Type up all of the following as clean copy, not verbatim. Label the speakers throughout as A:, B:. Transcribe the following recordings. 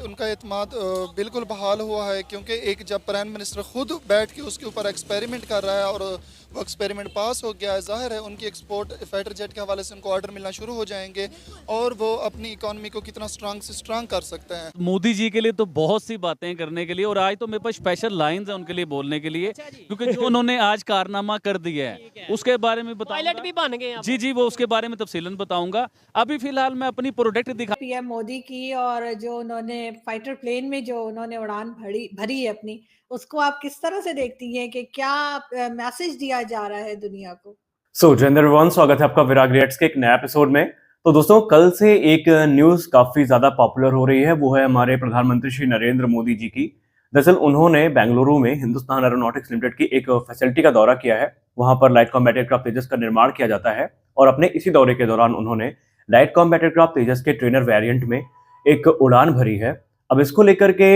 A: उनका एतमाद बिल्कुल बहाल हुआ है, क्योंकि एक जब प्राइम मिनिस्टर खुद बैठ के उसके ऊपर एक्सपेरिमेंट कर रहा है और वो एक्सपेरिमेंट पास हो गया है, ज़ाहिर है उनकी एक्सपोर्ट फाइटर जेट के हवाले से उनको ऑर्डर मिलना शुरू हो जाएंगे और वो अपनी इकॉनमी को कितना स्ट्रांग से स्ट्रांग कर सकते हैं।
B: मोदी जी के लिए तो बहुत सी बातें करने के लिए, और आज तो मेरे पास स्पेशल लाइंस है उनके लिए बोलने के लिए, क्योंकि जो उन्होंने आज कारनामा कर दिया है उसके बारे में
C: पायलट भी
B: बताऊंगा।
C: बन गए अब।
B: जी जी, वो उसके बारे में तफसीलन बताऊंगा। अभी फिलहाल मैं अपनी प्रोडक्ट दिखा।
D: पीएम मोदी की और जो उन्होंने फाइटर प्लेन में जो उन्होंने उड़ान भरी भरी है अपनी, उसको आप किस तरह से देखती हैं कि क्या मैसेज दिया जा रहा है दुनिया को?
E: जेंदर वन, स्वागत है आपका विराग रिएक्ट्स के एक नए एपिसोड में। तो दोस्तों, कल से एक न्यूज काफी ज्यादा पॉपुलर हो रही है, वो है हमारे प्रधानमंत्री श्री नरेंद्र मोदी जी की। दरअसल उन्होंने बेंगलुरु में हिंदुस्तान एरोनॉटिक्स लिमिटेड की एक फैसिलिटी का दौरा किया है। वहां पर लाइट कॉम्बैट एयरक्राफ्ट तेजस का निर्माण किया जाता है और अपने इसी दौरे के दौरान उन्होंने लाइट कॉम्बैट एयरक्राफ्ट तेजस के ट्रेनर वेरिएंट में एक उड़ान भरी है। अब इसको लेकर के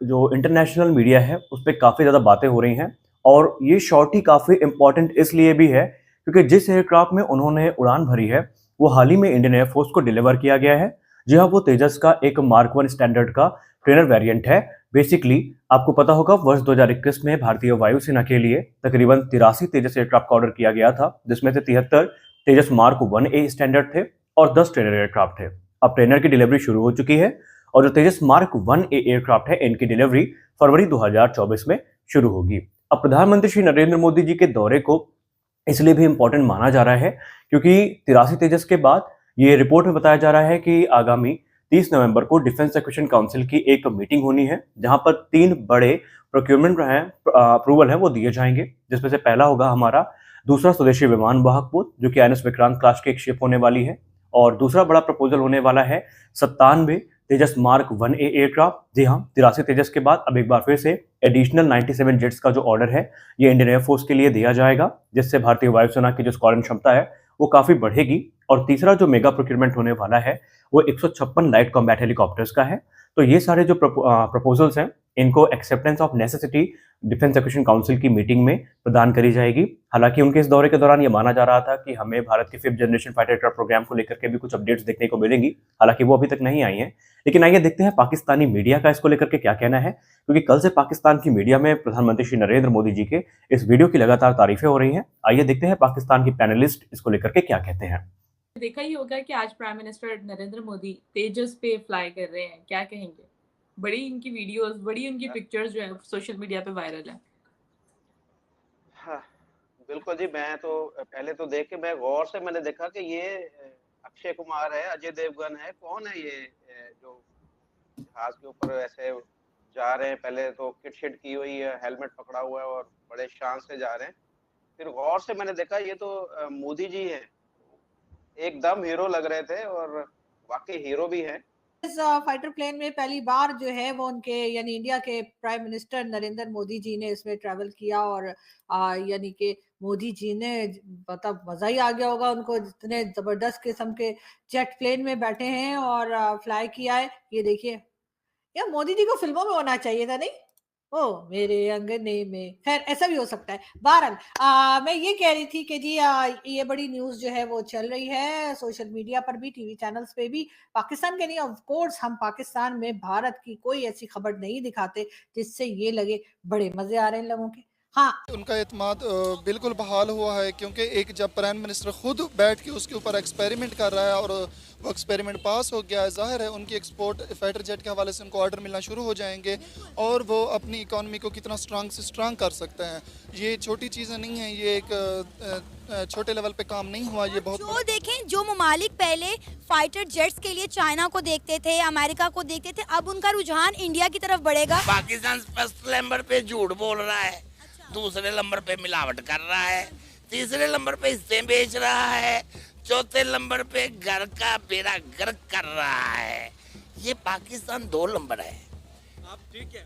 E: जो इंटरनेशनल मीडिया है उस पर काफी ज्यादा बातें हो रही हैं, और ये शॉट ही काफी इंपॉर्टेंट इसलिए भी है क्योंकि जिस एयरक्राफ्ट में उन्होंने उड़ान भरी है वो हाल ही में इंडियन एयरफोर्स को डिलीवर किया गया है। जी हाँ, वो तेजस का एक मार्क 1 स्टैंडर्ड का ट्रेनर वेरिएंट है। बेसिकली आपको पता होगा, वर्ष 2021 में भारतीय वायुसेना के लिए तकरीबन 83 तेजस एयरक्राफ्ट का ऑर्डर किया गया था, जिसमें से 73 तेजस मार्क 1A स्टैंडर्ड थे और 10 ट्रेनर एयरक्राफ्ट थे। अब ट्रेनर की डिलीवरी शुरू हो चुकी है और जो तेजस मार्क 1A एयरक्राफ्ट है इनकी डिलीवरी फरवरी 2024 में शुरू होगी। अब प्रधानमंत्री श्री नरेंद्र मोदी जी के दौरे को इसलिए भी इंपॉर्टेंट माना जा रहा है क्योंकि 83 तेजस के बाद ये रिपोर्ट में बताया जा रहा है कि आगामी 30 नवंबर को डिफेंस एक्विजिशन काउंसिल की एक मीटिंग होनी है, जहां पर 3 बड़े प्रोक्योरमेंट अप्रूवल है वो दिए जाएंगे, जिसमें से पहला होगा हमारा दूसरा स्वदेशी विमान वाहक पोत, जो कि INS विक्रांत क्लास की एक शिप होने वाली है, और दूसरा बड़ा प्रपोजल होने वाला है 97 तेजस मार्क 1A एयरक्राफ्ट। जी हाँ, 83 तेजस के बाद अब एक बार फिर से एडिशनल 97 जेट्स का जो ऑर्डर है ये इंडियन एयरफोर्स के लिए दिया जाएगा, जिससे भारतीय वायुसेना की जो स्क्वाड्रन क्षमता है वो काफी बढ़ेगी। और तीसरा जो मेगा प्रोक्योरमेंट होने वाला है वो 156 लाइट कॉम्बैट हेलीकॉप्टर्स का है। तो ये सारे जो प्रपोजल्स हैं इनको acceptance of necessity defence acquisition council की मीटिंग में प्रदान करी जाएगी। हालांकि उनके इस दौरे के दौरान ये माना जा रहा था कि हमें भारत के 5th generation fighter aircraft programme को लेकर के भी कुछ अपडेट्स देखने को मिलेंगी, हालांकि वो अभी तक नहीं आई हैं। लेकिन आइए देखते हैं पाकिस्तानी मीडिया का इसको लेकर के क्या कहना है, क्योंकि कल से पाकिस्तान की मीडिया में प्रधानमंत्री श्री नरेंद्र मोदी जी के इस वीडियो की लगातार तारीफें हो रही हैं। आइए देखते हैं पाकिस्तान की पैनलिस्ट इसको लेकर के क्या कहते हैं।
F: देखा ही होगा कि आज प्राइम मिनिस्टर नरेंद्र मोदी तेजस पे फ्लाई कर रहे हैं, क्या कहेंगे? बड़ी इनकी वीडियोस, बड़ी उनकी पिक्चर्स जो है सोशल मीडिया पे वायरल है।
G: हाँ, बिल्कुल जी। मैं तो पहले तो देख के मैं गौर से मैंने देखा कि ये अक्षय कुमार है, अजय देवगन है, कौन है ये जो जहाज के ऊपर ऐसे जा रहे हैं। पहले तो किट शिट की हुई है, हेलमेट पकड़ा हुआ है और बड़े शान से जा रहे हैं। फिर गौर से मैंने देखा ये तो मोदी जी हैं, एकदम हीरो लग रहे थे और वाकई हीरो भी हैं।
D: इस फाइटर प्लेन में पहली बार जो है वो उनके यानी इंडिया के प्राइम मिनिस्टर नरेंद्र मोदी जी ने इसमें ट्रैवल किया और यानी कि मोदी जी ने मतलब मजा ही आ गया होगा उनको, जितने जबरदस्त किस्म के जेट प्लेन में बैठे हैं और फ्लाई किया है। ये देखिए, यार मोदी जी को फिल्मों में होना चाहिए था, नहीं? ओ मेरे अंगने में, खैर ऐसा भी हो सकता है। बहरहाल मैं ये कह रही थी कि जी ये बड़ी न्यूज जो है वो चल रही है सोशल मीडिया पर भी, टीवी चैनल्स पे भी। पाकिस्तान के नहीं, ऑफ कोर्स हम पाकिस्तान में भारत की कोई ऐसी खबर नहीं दिखाते जिससे ये लगे बड़े मजे आ रहे हैं लोगों के। हाँ,
A: उनका एतमाद बिल्कुल बहाल हुआ है, क्योंकि एक जब प्राइम मिनिस्टर खुद बैठ के उसके ऊपर एक्सपेरिमेंट कर रहा है और वो एक्सपेरिमेंट पास हो गया है, ज़ाहिर है उनकी एक्सपोर्ट फाइटर जेट के हवाले से उनको ऑर्डर मिलना शुरू हो जाएंगे और वो अपनी इकॉनमी को कितना स्ट्रांग से स्ट्रांग कर सकते हैं। ये छोटी चीज़ें नहीं हैं, ये एक छोटे लेवल पे काम नहीं हुआ, ये बहुत
H: जो देखें, जो ममालिक पहले फाइटर जेट्स के लिए चाइना को देखते थे, अमेरिका को देखते थे, अब उनका रुझान इंडिया की तरफ बढ़ेगा।
I: पाकिस्तान फर्स्ट नंबर पे झूठ बोल रहा है, दूसरे नंबर पे मिलावट कर रहा है, तीसरे नंबर पे हिस्से बेच रहा है, चौथे नंबर पे घर का बेड़ा गर्क कर रहा है। ये पाकिस्तान 2 नंबर है।
C: आप ठीक है,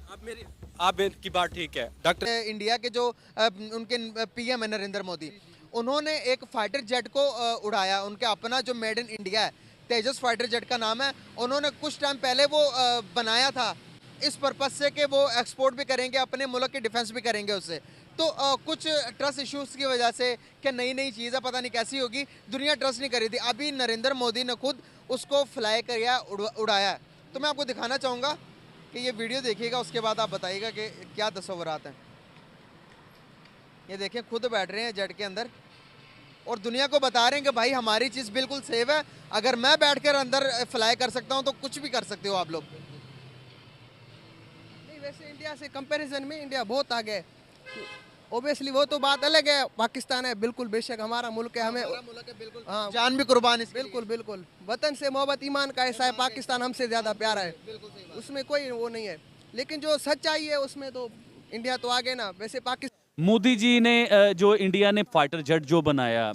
C: आप की बात ठीक है। डॉक्टर
J: इंडिया के जो उनके पीएम है नरेंद्र मोदी, उन्होंने एक फाइटर जेट को उड़ाया, उनके अपना जो मेड इन इंडिया है, तेजस फाइटर जेट का नाम है। उन्होंने कुछ टाइम पहले वो बनाया था इस पर्पज से कि वो एक्सपोर्ट भी करेंगे, अपने मुल्क की डिफेंस भी करेंगे उससे। तो कुछ ट्रस्ट इश्यूज की वजह से कि नई चीज़ है, पता नहीं कैसी होगी, दुनिया ट्रस्ट नहीं कर रही थी। अभी नरेंद्र मोदी ने खुद उसको फ्लाई किया, उड़ाया। तो मैं आपको दिखाना चाहूँगा कि ये वीडियो देखिएगा, उसके बाद आप बताइएगा कि क्या तस्वुरात हैं। ये देखें, खुद बैठ रहे हैं जेट के अंदर और दुनिया को बता रहे हैं कि भाई हमारी चीज़ बिल्कुल सेफ है, अगर मैं बैठकर अंदर फ्लाई कर सकता हूं तो कुछ भी कर सकते हो आप लोग।
K: नहीं, वैसे इंडिया से कंपैरिजन में इंडिया बहुत आगे है। ओबियसली वो तो बात अलग है, पाकिस्तान है बिल्कुल, बेशक हमारा मुल्क है, हमें
J: बिल्कुल
K: हाँ
J: जान भी कुर्बान इसके लिए।
K: बिल्कुल बिल्कुल वतन से मोहब्बत ईमान का ऐसा है, पाकिस्तान हमसे ज़्यादा प्यारा है, उसमें कोई वो नहीं है। लेकिन जो सच्चाई है उसमें तो इंडिया तो आगे ना। वैसे पाकिस्तान
B: मोदी जी ने जो इंडिया ने फाइटर जेट जो बनाया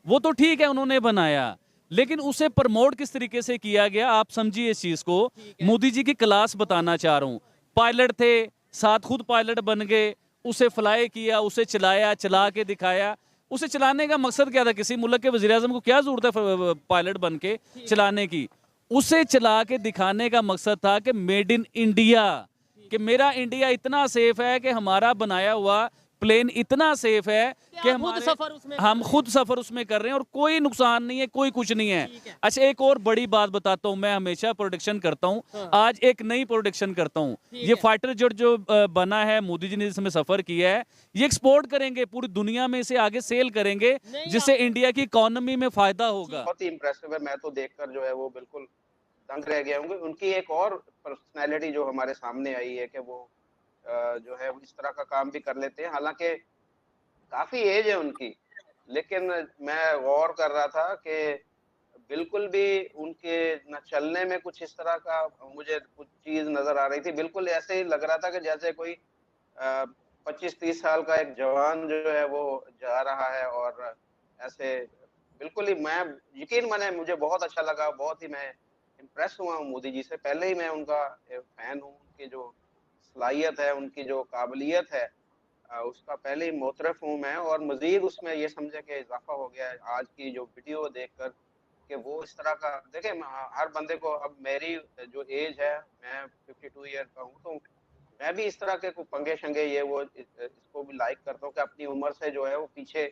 B: वो तो ठीक है, उन्होंने बनाया, लेकिन उसे प्रमोट किस तरीके से किया गया आप समझिए इस चीज को। मोदी जी की क्लास बताना चाह रहा हूँ। पायलट थे, साथ खुद पायलट बन गए, उसे फ्लाई किया, उसे चलाया, चला के दिखाया। उसे चलाने का मकसद क्या था? किसी मुल्क के वज़ीर आज़म को क्या जरूरत है पायलट बन के चलाने की? उसे चला के दिखाने का मकसद था कि मेड इन इंडिया, कि मेरा इंडिया इतना सेफ है कि हमारा बनाया हुआ प्लेन इतना सेफ है कि हम खुद सफर उसमें कर रहे हैं और कोई नुकसान नहीं है, कोई कुछ नहीं है। अच्छा, एक और बड़ी बात बताता हूँ, मैं हमेशा प्रोडक्शन करता हूँ, आज एक नई प्रोडक्शन करता हूँ। ये फाइटर जेट जो बना है, मोदी जी ने इसमें सफर किया है, ये एक्सपोर्ट करेंगे, पूरी दुनिया में इसे आगे सेल करेंगे, जिससे इंडिया की इकोनॉमी में फायदा होगा।
G: बहुत ही इम्प्रेसिव है, मैं तो देखकर जो है वो बिल्कुल दंग रह गया हूँ। उनकी एक और पर्सनैलिटी जो हमारे सामने आई है कि वो जो है इस तरह का काम भी कर लेते हैं। हालांकि काफी एज है उनकी, लेकिन मैं गौर कर रहा था कि बिल्कुल भी उनके न चलने में कुछ इस तरह का मुझे कुछ चीज नजर आ रही थी। बिल्कुल ऐसे ही लग रहा था कि जैसे कोई 25-30 साल का एक जवान जो है वो जा रहा है। और ऐसे बिल्कुल ही मैं यकीन माने, मुझे बहुत अच्छा लगा, बहुत ही मैं इम्प्रेस हुआ हूँ मोदी जी से। पहले ही मैं उनका फैन हूँ, उनकी जो सलाहियत है, उनकी जो काबिलियत है, उसका पहले ही मोतरफ हूँ मैं। और मजीद उसमें ये समझे कि इजाफा हो गया है आज की जो वीडियो देखकर कि वो इस तरह का देखें। हर बंदे को, अब मेरी जो एज है, मैं 52 ईयर का हूँ, तो मैं भी इस तरह के पंगे शंगे ये वो इसको भी लाइक करता हूँ कि अपनी उम्र से जो है वो पीछे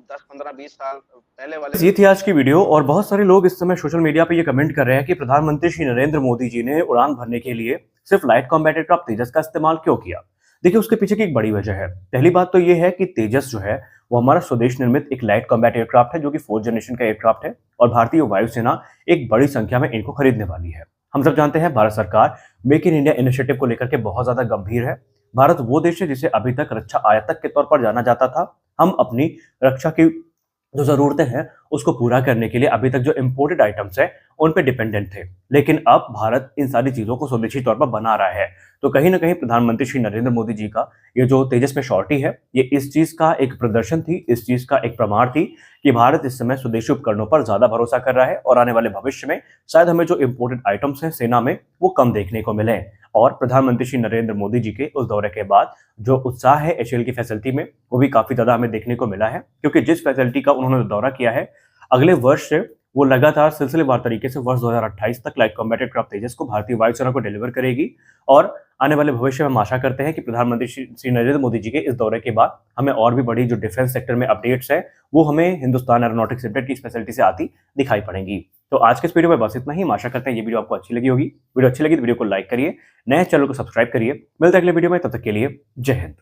G: 10-15-20 साल पहले वाले।
E: ये थी आज की वीडियो और बहुत सारे लोग इस समय सोशल मीडिया पे ये कमेंट कर रहे हैं कि प्रधानमंत्री श्री नरेंद्र मोदी जी ने उड़ान भरने के लिए सिर्फ लाइट कॉम्बैट एयरक्राफ्ट तेजस का इस्तेमाल क्यों किया। देखिए, उसके पीछे की एक बड़ी वजह है। पहली बात तो ये है कि तेजस जो है वो हमारा स्वदेश निर्मित एक लाइट कॉम्बैट एयरक्राफ्ट है, जो कि 4th जनरेशन का एयरक्राफ्ट है और भारतीय वायुसेना एक बड़ी संख्या में इनको खरीदने वाली है। हम सब जानते हैं भारत सरकार मेक इन इंडिया इनिशिएटिव को लेकर के बहुत ज्यादा गंभीर है। भारत वो देश है जिसे अभी तक रक्षा आयातक के तौर पर जाना जाता था। हम अपनी रक्षा की जो जरूरतें हैं उसको पूरा करने के लिए अभी तक जो इम्पोर्टेड आइटम्स हैं उन पे डिपेंडेंट थे, लेकिन अब भारत इन सारी चीजों को स्वदेशी तौर पर बना रहा है। तो कहीं ना कहीं प्रधानमंत्री श्री नरेंद्र मोदी जी का ये जो तेजस में शॉर्टी है, ये इस चीज का एक प्रदर्शन थी, इस चीज का एक प्रमाण थी कि भारत इस समय स्वदेशी उपकरणों पर ज्यादा भरोसा कर रहा है और आने वाले भविष्य में शायद हमें जो इम्पोर्टेड आइटम्स हैं सेना में वो कम देखने को मिले। और प्रधानमंत्री श्री नरेंद्र मोदी जी के उस दौरे के बाद जो उत्साह है एचएएल की फैसिलिटी में, वो भी काफी ज्यादा हमें देखने को मिला है, क्योंकि जिस फैसिलिटी का उन्होंने दौरा किया है, अगले वर्ष से वो लगातार सिलसिलेवार तरीके से वर्ष 2028 तक लाइट कॉम्बैट एयरक्राफ्ट तेजस को भारतीय वायुसेना को डिलीवर करेगी। और आने वाले भविष्य में हम आशा करते हैं कि प्रधानमंत्री श्री नरेंद्र मोदी जी के इस दौरे के बाद हमें और भी बड़ी जो डिफेंस सेक्टर में अपडेट्स है वो हमें हिंदुस्तान एरोनॉटिक्स लिमिटेड की फैसिलिटी से आती दिखाई पड़ेंगी। तो आज के इस वीडियो में बस इतना ही। हम आशा करते हैं ये वीडियो आपको अच्छी लगी होगी। वीडियो अच्छी लगी तो वीडियो को लाइक करिए, नए चैनल को सब्सक्राइब करिए। मिलते हैं अगले वीडियो में, तब तक के लिए जय हिंद।